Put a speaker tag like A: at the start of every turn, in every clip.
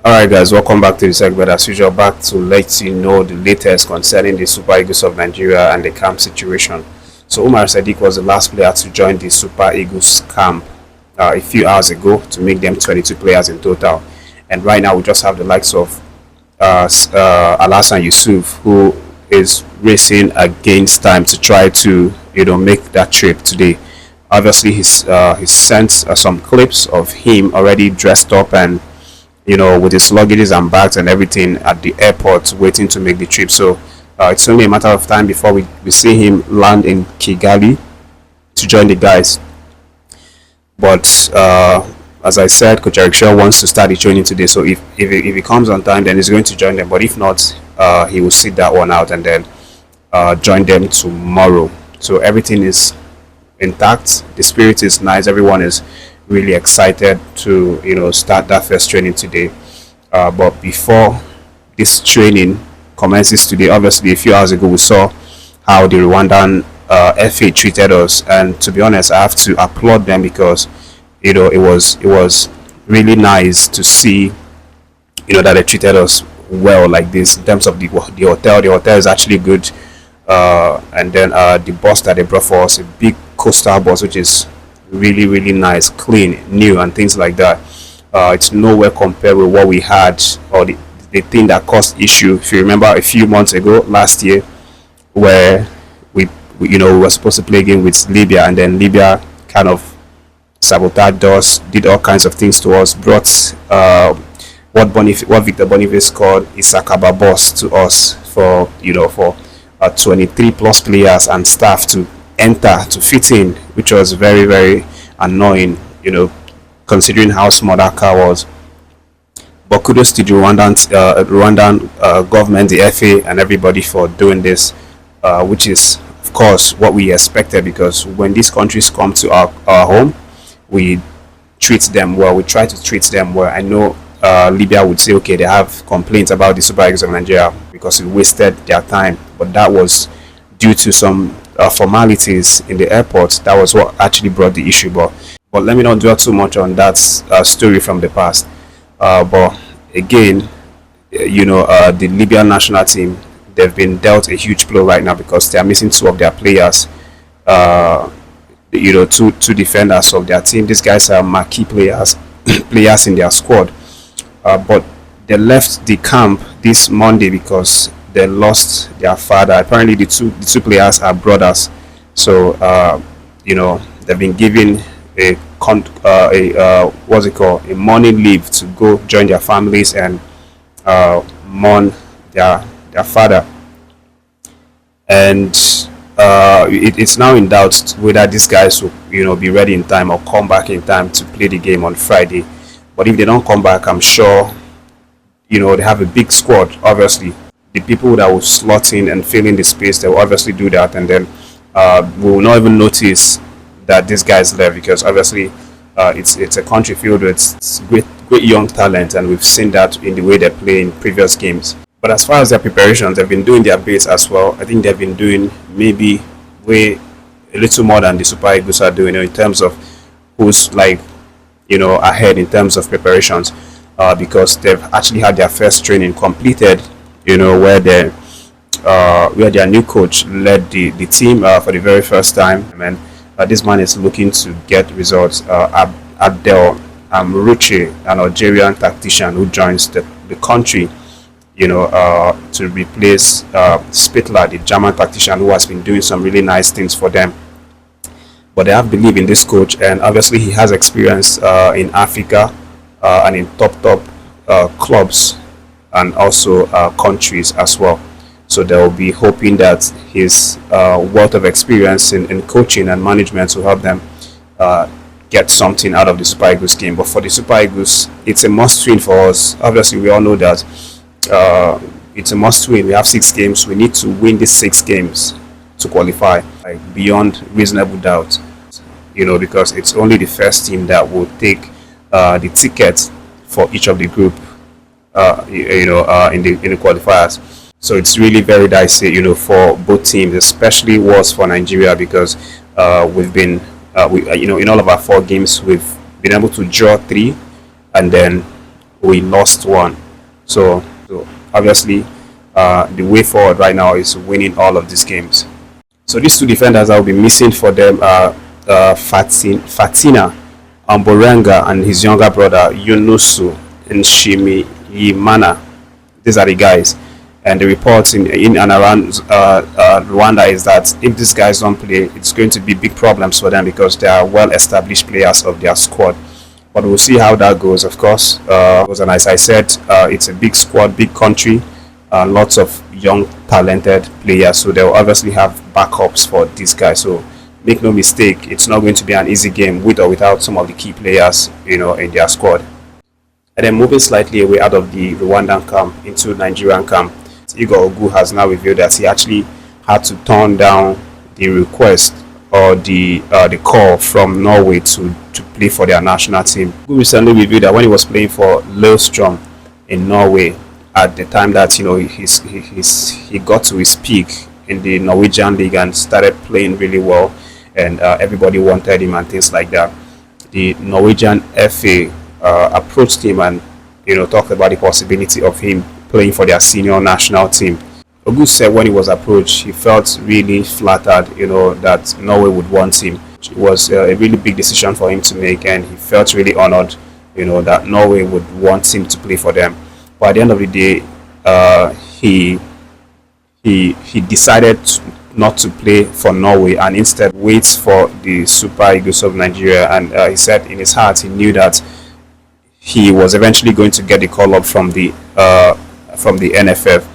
A: Alright guys, welcome back to the segment. As usual, back to let you know the latest concerning the Super Eagles of Nigeria and the camp situation. So Umar Sadiq was the last player to join the Super Eagles camp a few hours ago to make them 22 players in total. And right now we just have the likes of Alhassan Yusuf, who is racing against time to try to make that trip today. Obviously he sent some clips of him already dressed up and with his luggages and bags and everything at the airport waiting to make the trip. So it's only a matter of time before we see him land in Kigali to join the guys. But as I said, Coach Eric Chelle wants to start the training today. So if he comes on time, then he's going to join them. But if not, he will sit that one out and then join them tomorrow. So everything is intact. The spirit is nice. Everyone is really excited to start that first training today. But before this training commences today, obviously a few hours ago we saw how the Rwandan FA treated us, and to be honest, I have to applaud them because it was really nice to see that they treated us well like this in terms of the hotel. The hotel is actually good, and then the bus that they brought for us, a big coastal bus, which is really nice, clean, new, and things like that. It's nowhere compared with what we had, or the thing that caused issue. If you remember a few months ago, last year, where we were supposed to play a game with Libya, and then Libya kind of sabotaged us, did all kinds of things to us, brought what Victor Boniface called Isakaba boss to us for 23 plus players and staff to enter to fit in, which was very annoying, considering how small that car was. But kudos to the Rwandan government, the FA, and everybody for doing this, which is of course what we expected, because when these countries come to our home, we treat them well. We try to treat them well. I know Libya would say, okay, they have complaints about the Super Eagles of Nigeria because it wasted their time, but that was due to some formalities in the airport. That was what actually brought the issue. But let me not dwell too much on that story from the past. But again, the Libyan national team, they've been dealt a huge blow right now because they are missing two of their players. Two defenders of their team. These guys are marquee players in their squad. But they left the camp this Monday because they lost their father. Apparently the two players are brothers, so they've been given a morning leave to go join their families and mourn their father. And it's now in doubt whether these guys will be ready in time or come back in time to play the game on Friday. But if they don't come back, I'm sure they have a big squad. Obviously the people that will slot in and fill in the space, they will obviously do that, and then we will not even notice that these guys left, because obviously it's a country filled with great young talent, and we've seen that in the way they play in previous games. But as far as their preparations, they've been doing their best as well. I think they've been doing maybe way a little more than the Super Eagles are doing, in terms of who's ahead in terms of preparations, because they've actually had their first training completed, where their new coach led the team for the very first time. And this man is looking to get results. Abdel Amruche, an Algerian tactician who joins the country, to replace Spittler, the German tactician who has been doing some really nice things for them. But they have believed in this coach, and obviously he has experience in Africa and in top clubs and also countries as well. So they will be hoping that his wealth of experience in coaching and management will help them get something out of the Super Eagles game. But for the Super Eagles, it's a must-win for us. Obviously, we all know that it's a must-win. We have 6 games. We need to win these 6 games to qualify, beyond reasonable doubt. Because it's only the first team that will take the ticket for each of the group, in the qualifiers. So it's really very dicey, for both teams, especially worse for Nigeria, because we've been, in all of our 4 games, we've been able to draw 3, and then we lost one. So obviously, the way forward right now is winning all of these games. So these two defenders that will be missing for them are Fatina Amborenga and his younger brother Yunusu Nshimiyimana. These are the guys. And the reports in and around Rwanda is that if these guys don't play, it's going to be big problems for them because they are well-established players of their squad. But we'll see how that goes, of course. And as I said, it's a big squad, big country, lots of young, talented players. So they'll obviously have backups for these guys. So make no mistake, it's not going to be an easy game with or without some of the key players, in their squad. And then moving slightly away out of the Rwandan camp into Nigerian camp, Igor Ogu has now revealed that he actually had to turn down the request or the call from Norway to play for their national team. Ogu recently revealed that when he was playing for Lillestrøm in Norway, at the time that he got to his peak in the Norwegian league and started playing really well, and everybody wanted him and things like that, the Norwegian FA approached him and talked about the possibility of him playing for their senior national team. Ogu said when he was approached, he felt really flattered, that Norway would want him. It was a really big decision for him to make, and he felt really honored, that Norway would want him to play for them. But at the end of the day, he decided not to play for Norway and instead wait for the Super Eagles of Nigeria. And he said in his heart he knew that he was eventually going to get the call up from the NFF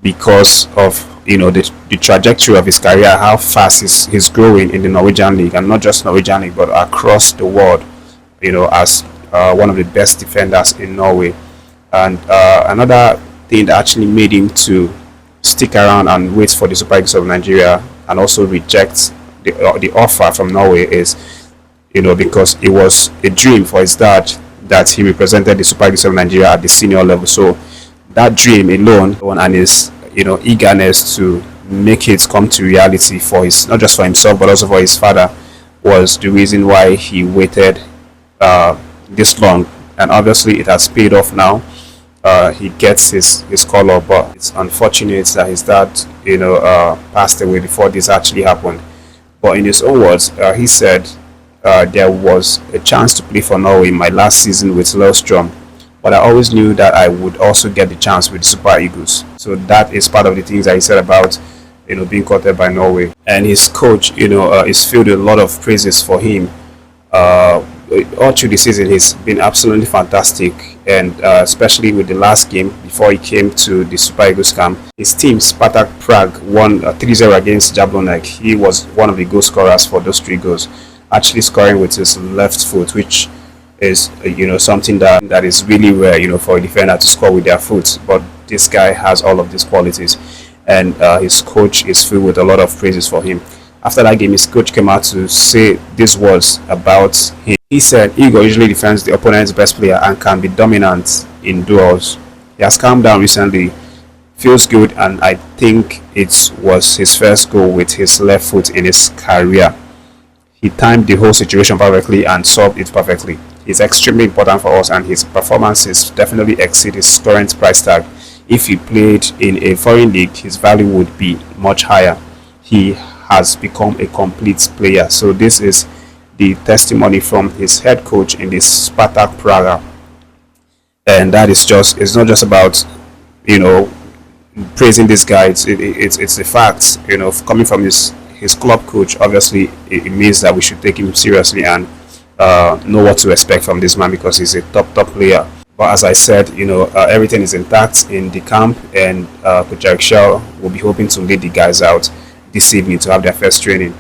A: because of the trajectory of his career, how fast he's growing in the Norwegian league, and not just Norwegian league but across the world, as one of the best defenders in Norway. And another thing that actually made him to stick around and wait for the Super Eagles of Nigeria and also reject the offer from Norway is because it was a dream for his dad that he represented the Super Eagles of Nigeria at the senior level. So that dream alone and his eagerness to make it come to reality for his, not just for himself but also for his father, was the reason why he waited this long. And obviously it has paid off now. He gets his call up, but it's unfortunate that his dad passed away before this actually happened. But in his own words, he said there was a chance to play for Norway in my last season with Lillestrøm, but I always knew that I would also get the chance with the Super Eagles. So that is part of the things that he said about being courted by Norway. And his coach is filled with a lot of praises for him. All through the season he's been absolutely fantastic, and especially with the last game before he came to the Super Eagles camp, his team Spartak Prague won 3-0 against Jablonec. He was one of the goal scorers for those 3 goals, actually scoring with his left foot, which is something that is really rare for a defender to score with their foot. But this guy has all of these qualities, and his coach is filled with a lot of praises for him. After that game, his coach came out to say these words about him. He said Igor usually defends the opponent's best player and can be dominant in duels. He has calmed down recently, feels good, and I think it was his first goal with his left foot in his career. He timed the whole situation perfectly and solved it perfectly. He's extremely important for us, and his performances definitely exceed his current price tag. If he played in a foreign league, his value would be much higher. He has become a complete player. So this is the testimony from his head coach in this Spartak Prague, and that is it's not just about praising this guy. It's the facts. Coming from his club coach, obviously it means that we should take him seriously and know what to expect from this man, because he's a top player. But as I said, everything is intact in the camp, and Coach Chelle will be hoping to lead the guys out this evening to have their first training.